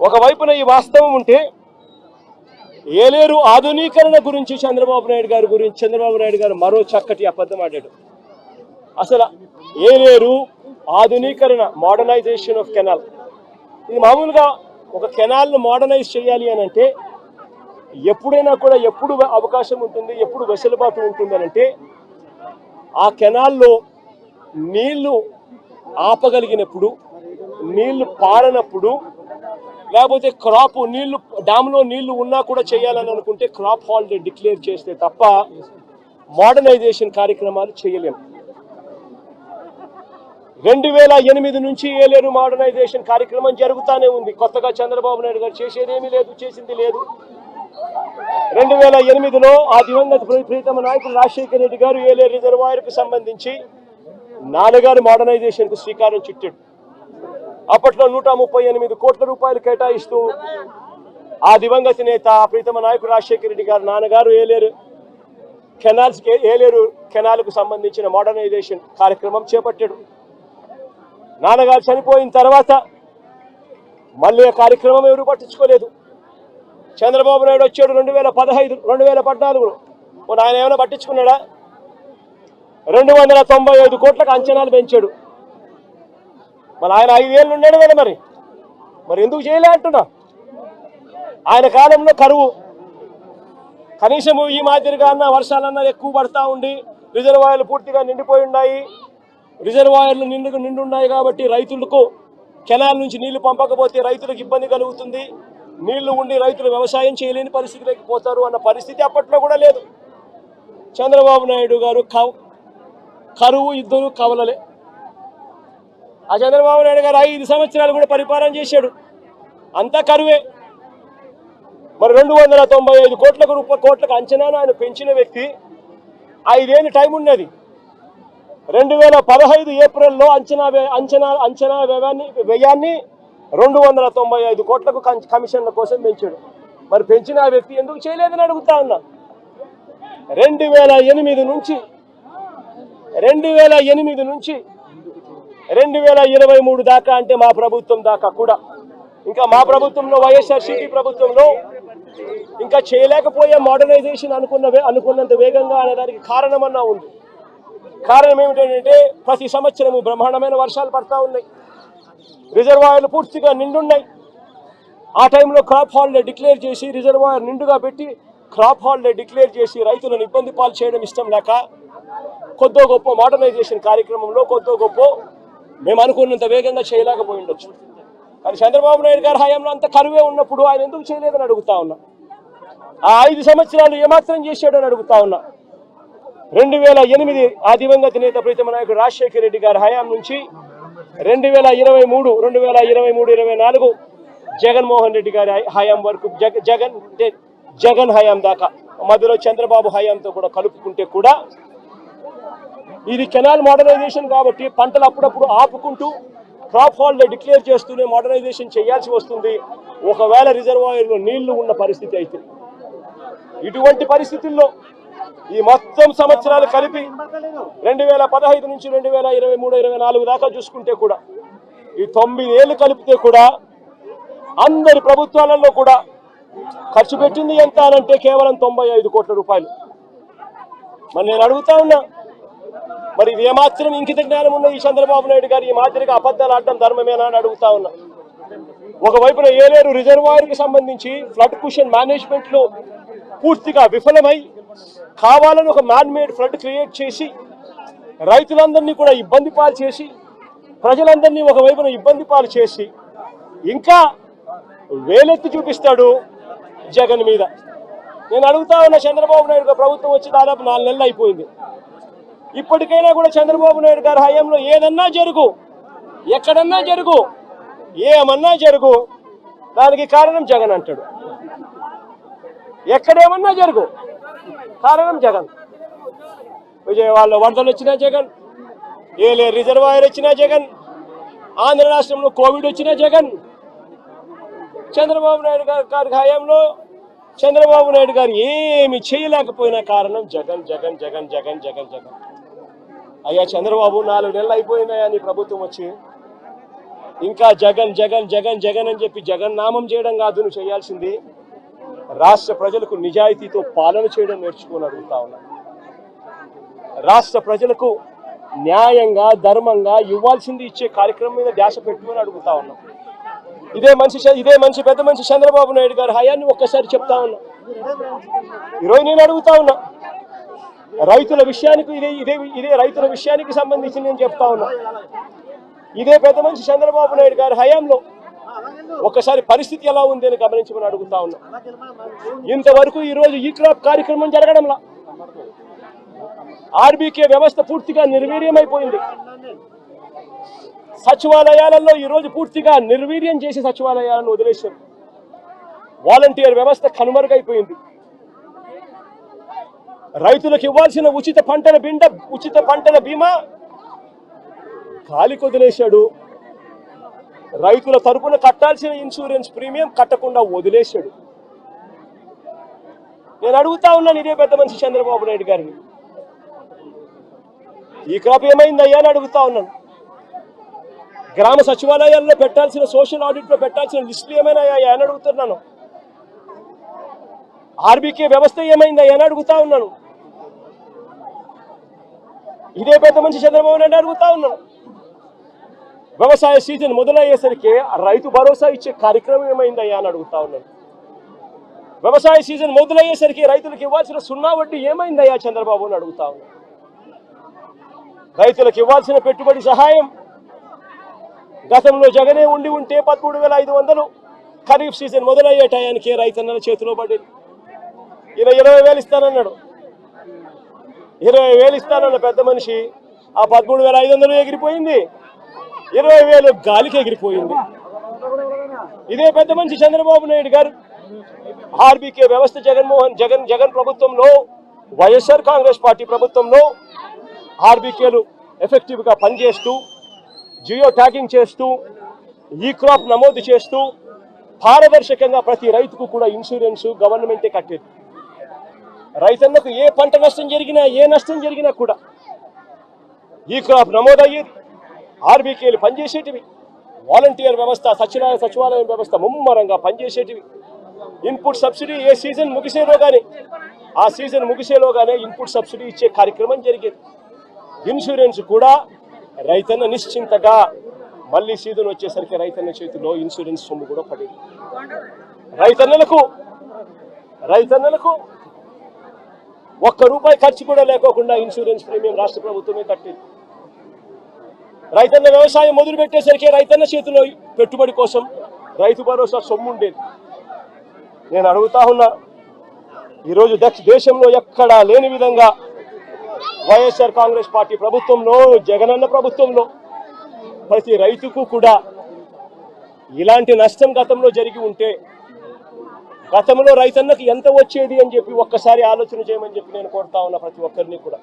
ఒకవైపున ఈ వాస్తవం ఉంటే ఏలేరు ఆధునీకరణ గురించి చంద్రబాబు నాయుడు గారు మరో చక్కటి అబద్ధం ఆడాడు. అసలు ఏలేరు ఆధునీకరణ, మోడర్నైజేషన్ ఆఫ్ కెనాల్, ఇది మామూలుగా ఒక కెనాల్ను మోడర్నైజ్ చేయాలి అని అంటే ఎప్పుడైనా కూడా ఎప్పుడు అవకాశం ఉంటుంది, ఎప్పుడు వెసులుబాటు ఉంటుంది అని అంటే ఆ కెనాల్లో నీళ్లు ఆపగలిగినప్పుడు, నీళ్లు పారనప్పుడు, లేకపోతే క్రాప్ నీళ్లు డ్యామ్లో నీళ్లు ఉన్నా కూడా చేయాలని అనుకుంటే క్రాప్ హాలిడే డిక్లేర్ చేస్తే తప్ప మోడర్నైజేషన్ కార్యక్రమాలు చేయలేము. 2008 నుంచి ఏలేరు మోడర్నైజేషన్ కార్యక్రమం జరుగుతూనే ఉంది. కొత్తగా చంద్రబాబు నాయుడు గారు చేసేదేమీ లేదు, చేసింది లేదు. 2008లో ఆ దివంగత ప్రీతమ నాయకుడు రాజశేఖర రెడ్డి గారు ఏలేరు రిజర్వాయర్కు సంబంధించి నాన్నగారు మోడర్నైజేషన్కు శ్రీకారం చుట్టాడు. అప్పట్లో 138 కోట్ల రూపాయలు కేటాయిస్తూ ఆ దివంగత నేత ప్రీతమ నాయకుడు రాజశేఖర రెడ్డి గారు నాన్నగారు ఏలేరు కెనాల్కు సంబంధించిన మోడర్నైజేషన్ కార్యక్రమం చేపట్టాడు. నాన్నగారు చనిపోయిన తర్వాత మళ్ళీ ఆ కార్యక్రమం ఎవరు పట్టించుకోలేదు. చంద్రబాబు నాయుడు వచ్చాడు 2015, 2014లో. ఆయన ఏమైనా పట్టించుకున్నాడా? 295 కోట్లకు అంచనాలు పెంచాడు. మరి ఆయన 5 ఏళ్ళు ఉన్నాడు కదా, మరి ఎందుకు చేయలే అంటున్నా? ఆయన కాలంలో కరువు, కనీసం ఈ మాదిరిగా అన్న వర్షాలన్నా ఎక్కువ పడతా ఉండి రిజర్వాయర్లు పూర్తిగా నిండిపోయి ఉన్నాయి. రిజర్వాయర్లు నిండున్నాయి కాబట్టి రైతులకు కెనాల్ నుంచి నీళ్లు పంపకపోతే రైతులకు ఇబ్బంది కలుగుతుంది, నీళ్లు ఉండి రైతులు వ్యవసాయం చేయలేని పరిస్థితిలోకి పోతారు అన్న పరిస్థితి అప్పట్లో కూడా లేదు. చంద్రబాబు నాయుడు గారు కరువు ఇద్దరు కవలలే. ఆ చంద్రబాబు నాయుడు గారు 5 సంవత్సరాలు కూడా పరిపాలన చేశాడు, అంతా కరువే. మరి 295 కోట్లకు అంచనాను ఆయన పెంచిన వ్యక్తి 5 ఏళ్ళు టైం ఉన్నది. 2015 ఏప్రిల్లో అంచనా వ్యయాన్ని 295 కోట్లకు కమిషన్ల కోసం పెంచాడు. మరి పెంచిన ఆ వ్యక్తి ఎందుకు చేయలేదని అడుగుతా ఉన్నా. 2008 నుంచి 2023 దాకా, అంటే మా ప్రభుత్వం దాకా కూడా, ఇంకా మా ప్రభుత్వంలో వైఎస్ఆర్సీపీ ప్రభుత్వంలో ఇంకా చేయలేకపోయే మోడర్నైజేషన్ అనుకున్నంత వేగంగా అనేదానికి కారణమన్నా ఉంది. కారణం ఏమిటంటే ప్రతి సంవత్సరము బ్రహ్మాండమైన వర్షాలు పడతా ఉన్నాయి, రిజర్వాయర్లు పూర్తిగా నిండున్నాయి. ఆ టైంలో క్రాప్ హాలిడే డిక్లేర్ చేసి, రిజర్వాయర్ నిండుగా పెట్టి క్రాప్ హాలిడే డిక్లేర్ చేసి రైతులను ఇబ్బంది పాలు చేయడం ఇష్టం లేక కొద్దో గొప్ప మోడర్నైజేషన్ కార్యక్రమంలో కొద్దో గొప్ప మేము అనుకున్నంత వేగంగా చేయలేకపోయి ఉండొచ్చు. కానీ చంద్రబాబు నాయుడు గారి హయాంలో అంత కరువే ఉన్నప్పుడు ఆయన ఎందుకు చేయలేదని అడుగుతా ఉన్నా. ఆ 5 సంవత్సరాలు ఏమాత్రం చేశాడని అడుగుతా ఉన్నా. 2008 ఆ దివంగత నేత ప్రీతమ నాయకుడు రాజశేఖర రెడ్డి గారి హయాం నుంచి 2023-24 జగన్మోహన్ రెడ్డి గారి హయాం వరకు, జగన్ హయాం దాకా, మధ్యలో చంద్రబాబు హయాంతో కూడా కలుపుకుంటే కూడా ఇది కెనాల్ మోడర్నైజేషన్ కాబట్టి పంటలు అప్పుడప్పుడు ఆపుకుంటూ క్రాప్ హాలిడే డిక్లేర్ చేస్తూనే మోడర్నైజేషన్ చేయాల్సి వస్తుంది ఒకవేళ రిజర్వాయర్లో నీళ్లు ఉన్న పరిస్థితి అయితే. ఇటువంటి పరిస్థితుల్లో ఈ మొత్తం సంవత్సరాలు కలిపి 2015 నుంచి 2023-24 దాకా చూసుకుంటే కూడా ఈ 9 ఏళ్ళు కలిపితే కూడా అందరి ప్రభుత్వాలలో కూడా ఖర్చు పెట్టింది ఎంత అనంటే కేవలం 95 కోట్ల రూపాయలు. మరి నేను అడుగుతా ఉన్నా, మరి ఇది ఏమాత్రం ఇంకిత జ్ఞానం ఉన్న ఈ చంద్రబాబు నాయుడు గారు ఈ మాదిరిగా అబద్ధాలు ఆడడం ధర్మమేనా అని అడుగుతా ఉన్నా. ఒకవైపున ఏలేరు రిజర్వాయర్కి సంబంధించి ఫ్లడ్ కుషన్ మేనేజ్మెంట్లో పూర్తిగా విఫలమై కావాలని ఒక మ్యాన్ మేడ్ ఫ్లడ్ క్రియేట్ చేసి రైతులందరినీ కూడా ఇబ్బంది పాలు చేసి, ప్రజలందరినీ ఒకవైపున ఇబ్బంది పాలు చేసి ఇంకా వేలెత్తి చూపిస్తాడు జగన్ మీద. నేను అడుగుతా ఉన్న, చంద్రబాబు నాయుడు గారు ప్రభుత్వం వచ్చి దాదాపు 4 నెలలు అయిపోయింది. ఇప్పటికైనా కూడా చంద్రబాబు నాయుడు గారి హయాంలో ఏదన్నా జరుగు, ఎక్కడన్నా జరుగు, ఏమన్నా జరుగు, దానికి కారణం జగన్ అంటాడు. ఎక్కడేమన్నా జరుగు, కారణం జగన్. విజయవాడలో వరదలు వచ్చినా జగన్, ఏలేరు రిజర్వాయర్ వచ్చినా జగన్, ఆంధ్ర రాష్ట్రంలో కోవిడ్ వచ్చినా జగన్. చంద్రబాబు నాయుడు గారి హయాంలో చంద్రబాబు నాయుడు గారు ఏమి చేయలేకపోయినా కారణం జగన్ జగన్ జగన్ జగన్ జగన్ జగన్. అయ్యా చంద్రబాబు 4 నెలలు అయిపోయినాయా నీ ప్రభుత్వం వచ్చి? ఇంకా జగన్ జగన్ జగన్ జగన్ అని చెప్పి జగన్నామం చేయడం కాదు నువ్వు చేయాల్సింది, రాష్ట్ర ప్రజలకు నిజాయితీతో పాలన చేయడం నేర్చుకొని అడుగుతా ఉన్నా. రాష్ట్ర ప్రజలకు న్యాయంగా ధర్మంగా ఇవ్వాల్సింది ఇచ్చే కార్యక్రమం మీద ధ్యాస పెట్టుకొని అడుగుతా ఉన్నాం. ఇదే మనిషి పెద్ద మనిషి చంద్రబాబు నాయుడు గారి హయాన్ని ఒక్కసారి చెప్తా ఉన్నా. ఈరోజు నేను అడుగుతా ఉన్నా, రైతుల విషయానికి ఇదే రైతుల విషయానికి సంబంధించి నేను చెప్తా ఉన్నా. ఇదే పెద్ద మనిషి చంద్రబాబు నాయుడు గారి హయాంలో ఒక్కసారి పరిస్థితి ఎలా ఉంది అని గమనించమని అడుగుతా ఉన్నా. ఇంతవరకు ఈరోజు ఈ క్రాప్ కార్యక్రమం జరగడంలా ఆర్బీకే వ్యవస్థ పూర్తిగా నిర్వీర్యమైపోయింది. సచివాలయాలలో ఈరోజు పూర్తిగా నిర్వీర్యం చేసి సచివాలయాలను వదిలేశారు. వాలంటీర్ వ్యవస్థ కనుమరుగైపోయింది. రైతులకు ఇవ్వాల్సిన ఉచిత పంటల బీమా గాలికి వదిలేశాడు. రైతుల తరపున కట్టాల్సిన ఇన్సూరెన్స్ ప్రీమియం కట్టకుండా వదిలేశాడు. నేను అడుగుతా ఉన్నాను ఇదే పెద్ద మనిషి చంద్రబాబు నాయుడు గారిని, ఈ క్రాప్ ఏమైందయ్యా అని అడుగుతా ఉన్నాను. గ్రామ సచివాలయాల్లో పెట్టాల్సిన సోషల్ ఆడిట్ లో పెట్టాల్సిన లిస్టులు ఏమైనాయా అని అడుగుతున్నాను. ఆర్బీకే వ్యవస్థ ఏమైందయ్యా అని అడుగుతా ఉన్నాను. ఇదే పెద్ద మనిషి చంద్రబాబు నాయుడు అడుగుతా ఉన్నాను. వ్యవసాయ సీజన్ మొదలయ్యేసరికి రైతు భరోసా ఇచ్చే కార్యక్రమం ఏమైందయ్యా అని అడుగుతా ఉన్నాను. వ్యవసాయ సీజన్ మొదలయ్యేసరికి రైతులకు ఇవ్వాల్సిన 0 వడ్డీ ఏమైందయ్యా చంద్రబాబు అని అడుగుతా ఉన్నాను. రైతులకు ఇవ్వాల్సిన పెట్టుబడి సహాయం గతంలో జగనే ఉంటే 13,500 ఖరీఫ్ సీజన్ మొదలయ్యే టయానికి రైతన్నల చేతిలో పడేది. ఈయన 20,000 ఇస్తానన్నాడు. 20,000 ఇస్తానన్న పెద్ద మనిషి ఆ 13,500 ఎగిరిపోయింది, 20,000 గాలికి ఎగిరిపోయింది. ఇదే పెద్ద మనిషి చంద్రబాబు నాయుడు గారు ఆర్బీకే వ్యవస్థ జగన్ ప్రభుత్వంలో, వైఎస్ఆర్ కాంగ్రెస్ పార్టీ ప్రభుత్వంలో ఆర్బీకేలు ఎఫెక్టివ్ గా పనిచేస్తూ, జియో ట్యాగింగ్ చేస్తూ, ఈ క్రాప్ నమోదు చేస్తూ, పారదర్శకంగా ప్రతి రైతుకు కూడా ఇన్సూరెన్స్ గవర్నమెంటే కట్టేది. రైతన్నకు ఏ పంట నష్టం జరిగినా ఏ నష్టం జరిగినా కూడా ఈ క్రాప్ నమోదయ్యేది. ఆర్బీకేలు పనిచేసేటివి. వాలంటీర్ వ్యవస్థ సచివాలయం వ్యవస్థ ముమ్మరంగా పనిచేసేటివి. ఇన్పుట్ సబ్సిడీ ఏ సీజన్ ముగిసేలోగానే ఆ సీజన్ ముగిసేలోగానే ఇన్పుట్ సబ్సిడీ ఇచ్చే కార్యక్రమం జరిగేది. ఇన్సూరెన్స్ కూడా రైతన్న నిశ్చింతగా మళ్ళీ సీజన్ వచ్చేసరికి రైతన్న చేతిలో ఇన్సూరెన్స్ సొమ్ము కూడా పడేది. రైతన్నలకు ₹1 ఖర్చు కూడా లేకోకుండా ఇన్సూరెన్స్ ప్రీమియం రాష్ట్ర ప్రభుత్వమే కట్టేది. రైతన్న వ్యవసాయం మొదలు పెట్టేసరికి రైతన్న చేతిలో పెట్టుబడి కోసం రైతు భరోసా సొమ్ము ఉండేది. నేను అడుగుతా ఉన్నా, ఈరోజు దేశంలో ఎక్కడా లేని విధంగా వైఎస్ఆర్ కాంగ్రెస్ పార్టీ ప్రభుత్వంలో, జగనన్న ప్రభుత్వంలో ప్రతి రైతుకు కూడా ఇలాంటి నష్టం గతంలో జరిగి ఉంటే గతంలో రైతన్నకు ఎంత వచ్చేది అని చెప్పి ఒక్కసారి ఆలోచన చేయమని చెప్పి నేను కోరుతా ఉన్నా ప్రతి ఒక్కరిని కూడా.